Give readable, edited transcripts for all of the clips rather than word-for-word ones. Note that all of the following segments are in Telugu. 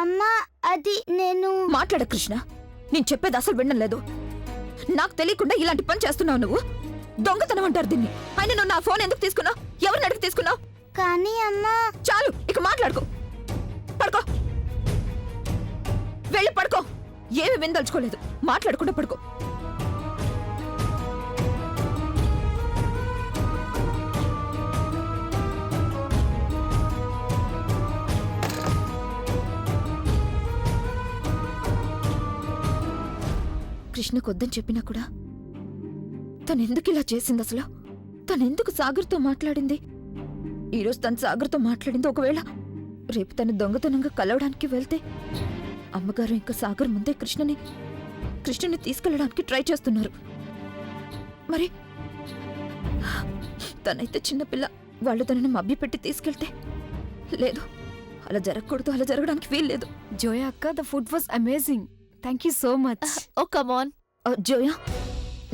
అమ్మా అది నేను మాట్లాడ కృష్ణ, నేను చెప్పేది అసలు వినడం లేదు. నాకు తెలియకుండా ఇలాంటి పని చేస్తున్నావు నువ్వు. దొంగతనం అంటారు దీన్ని. అయినా నువ్వు నా ఫోన్ ఎందుకు తీసుకున్నావు? ఎవరిని అడిగి తీసుకున్నావు? కానీ అమ్మా. చాలు, ఇక మాట్లాడుకో. పడుకో, వెళ్ళి పడుకో. ఏమి విందలుచుకోలేదు, మాట్లాడకుండా పడుకో. కృష్ణకు వద్దని చెప్పినా కూడా తనెందుకు ఇలా చేసింది? అసలు తనెందుకు సాగర్తో మాట్లాడింది? ఈరోజు తను సాగర్తో మాట్లాడింది. ఒకవేళ రేపు తను దొంగతనంగా కలవడానికి వెళ్తే అమ్మగారు ఇంకా సాగర్ ముందే కృష్ణని తీసుకెళ్ళడానికి ట్రై చేస్తున్నారు. మరి తనైతే చిన్నపిల్ల, వాళ్ళు తనని మభ్యపెట్టి తీసుకెళ్తే? లేదు, అలా జరగకూడదు, అలా జరగడానికి వీల్లేదు. జోయా అక్క, the food was amazing. Thank you so much. Oh come on. Zoya,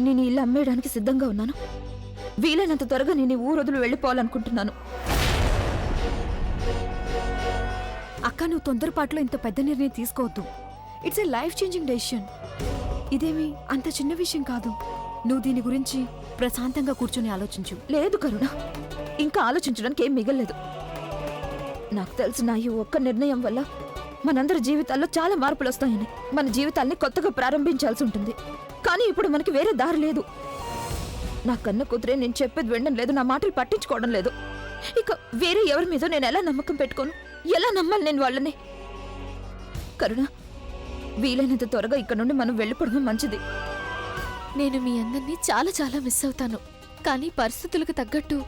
నేను ఇల్లు అమ్మేయడానికి సిద్ధంగా ఉన్నాను. వీలైనంత త్వరగా నేను ఈ ఊరు వదిలి వెళ్ళిపోవాలనుకుంటున్నాను. అక్క, నువ్వు తొందరపాటులో ఇంత పెద్ద నిర్ణయం తీసుకోవద్దు. It's a life changing decision. ఇదేమి అంత చిన్న విషయం కాదు. నువ్వు దీని గురించి ప్రశాంతంగా కూర్చొని ఆలోచించు. లేదు కరుణ, ఇంకా ఆలోచించడానికి ఏం మిగల్లేదు. నాకు తెలిసిన ఈ ఒక్క నిర్ణయం వల్ల మనందరి జీవితాల్లో చాలా మార్పులు వస్తాయని, మన జీవితాల్ని కొత్తగా ప్రారంభించాల్సి ఉంటుంది. కానీ ఇప్పుడు మనకి వేరే దారి లేదు. నా కన్న కూతురే నేను చెప్పేది వినడం లేదు, నా మాటలు పట్టించుకోవడం లేదు. ఇక వేరే ఎవరి మీద నేను ఎలా నమ్మకం పెట్టుకోను? ఎలా నమ్మాలి నేను వాళ్ళని? కరుణ, వీలైనంత త్వరగా ఇక్కడ నుండి మనం వెళ్ళిపోవడం మంచిది. నేను మీ అందరినీ చాలా చాలా మిస్ అవుతాను. కానీ పరిస్థితులకు తగ్గట్టు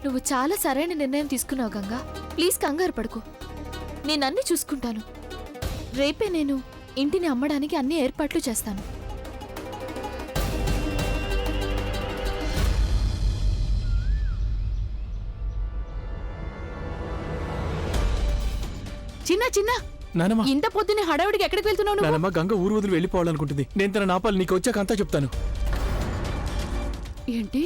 నువ్వు చాలా సరైన నిర్ణయం తీసుకున్నావు గంగా. ప్లీజ్ కంగారు పడుకో, నేనన్నీ చూసుకుంటాను. రేపే నేను ఇంటిని అమ్మడానికి అన్ని ఏర్పాట్లు చేస్తాను. చిన్న చిన్న నానమ్మ, ఇంత పొద్దునే హడావిడికి ఎక్కడికి వెళ్తున్నావు నువ్వు? నానమ్మ, గంగ ఊరు వదిలి వెళ్ళిపోవాలనుకుంటుంది. నేను తన నాపాలి, నీకు వచ్చాక అంతా చెప్తాను. ఏంటి,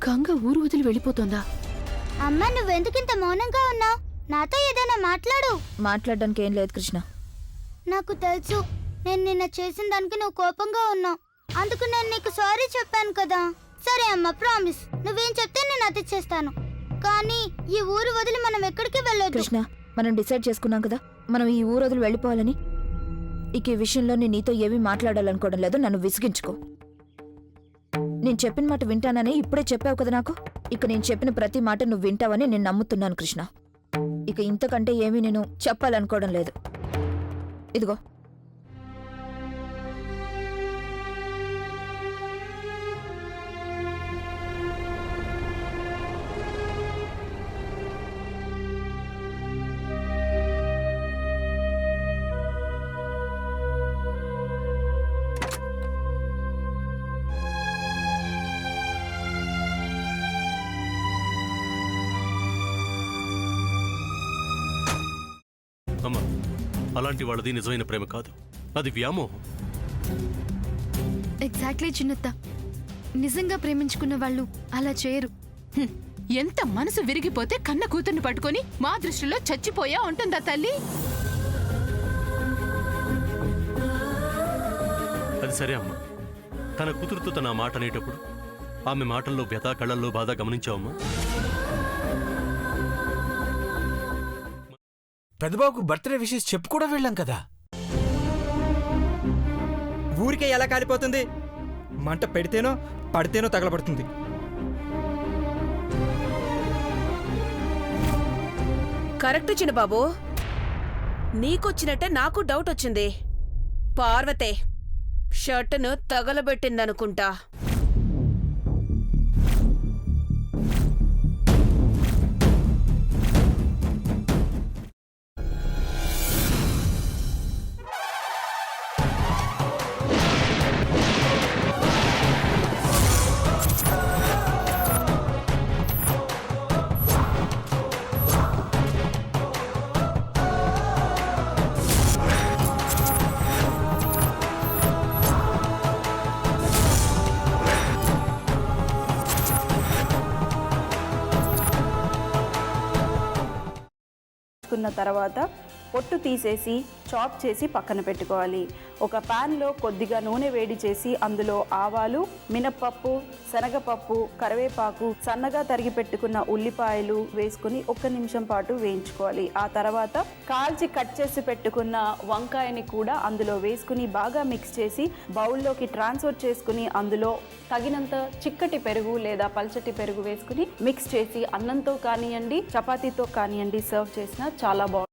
గంగ ఊరు వదిలి వెళ్ళిపోతుందా? అమ్మా, నువ్వెందుకింత మౌనంగా ఉన్నావు? నాతో ఏదైనా మాట్లాడు. మాట్లాడడానికి ఏం లేదు కృష్ణ. నాకు తెలుసు, నేను నిన్న చేసిన దానికి నువ్వు కోపంగా ఉన్నావు. అందుకు నేను నీకు సారీ చెప్పాను కదా. సరే అమ్మా, ప్రామిస్. నువ్వేం చెప్తే నేను అది చేస్తాను. కానీ ఈ ఊరు వదిలి మనం ఎక్కడికి వెళ్ళొద్దు. కృష్ణ, మనం డిసైడ్ చేసుకున్నాం కదా, మనం ఈ ఊరు వదిలి వెళ్ళిపోవాలని. ఇక ఈ విషయంలో నేను నీతో ఏమీ మాట్లాడాలనుకోవడం లేదు. నన్ను విసిగించుకో. నేను చెప్పిన మాట వింటానని ఇప్పుడే చెప్పావు కదా నాకు. ఇక నేను చెప్పిన ప్రతి మాట నువ్వు వింటావని నేను నమ్ముతున్నాను కృష్ణ. ఇక ఇంతకంటే ఏమీ నేను చెప్పాలనుకోవడం లేదు. ఇదిగో. అమ్మా, అలాంటి వాళ్ళది నిజమైన ప్రేమ కాదు, అది వ్యామోహం. ఎగ్జాక్ట్లీ చిన్నత్త. నిజంగా ప్రేమించుకున్న వాళ్ళు అలా చేయరు. ఎంత మనసు విరిగిపోతే కన్న కూతుర్ని పట్టుకొని మా దృష్టిలో చచ్చిపోయా ఉంటుందా తల్లి? అది సరే అమ్మా, తన కూతురుతో తన మాట అనేటప్పుడు ఆమె మాటల్లో వ్యథ, కళ్ళల్లో బాధ గమనించావమ్మా? పెద్దబాబుకు బర్త్డే విషెస్ చెప్పు కూడా వెళ్ళాం కదా. ఊరికే ఎలా కాలిపోతుంది? మంట పెడితేనో పడితేనో తగలబడుతుంది. కరెక్ట్ చిన్నబాబు, నీకొచ్చినట్టే నాకు డౌట్ వచ్చింది. పార్వతే షర్టును తగలబెట్టిందనుకుంటా. కున్న తర్వాత పొట్టు తీసేసి చాప్ చేసి పక్కన పెట్టుకోవాలి. ఒక ప్యాన్లో కొద్దిగా నూనె వేడి చేసి అందులో ఆవాలు, మినప్పప్పు, శనగపప్పు, కరివేపాకు, సన్నగా తరిగి పెట్టుకున్న ఉల్లిపాయలు వేసుకుని 1 నిమిషం పాటు వేయించుకోవాలి. ఆ తర్వాత కాల్చి కట్ చేసి పెట్టుకున్న వంకాయని కూడా అందులో వేసుకుని బాగా మిక్స్ చేసి బౌల్లోకి ట్రాన్స్ఫర్ చేసుకుని అందులో తగినంత చిక్కటి పెరుగు లేదా పల్చటి పెరుగు వేసుకుని మిక్స్ చేసి అన్నంతో కానివ్వండి, చపాతీతో కానివ్వండి సర్వ్ చేసినా చాలా బాగుంటుంది.